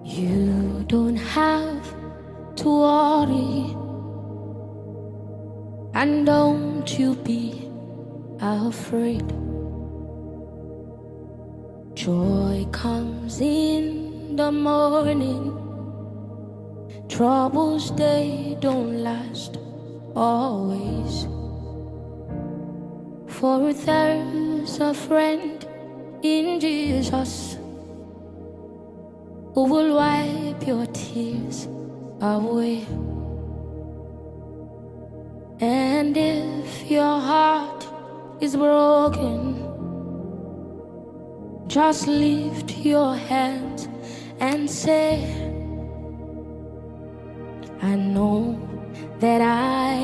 You don't have to worry, and don't you be afraid. Joy comes in the morning. Troubles, they don't last always. For there's a friend in Jesus who will wipe your tears away. And if your heart is broken, just lift your hands and say, I know that I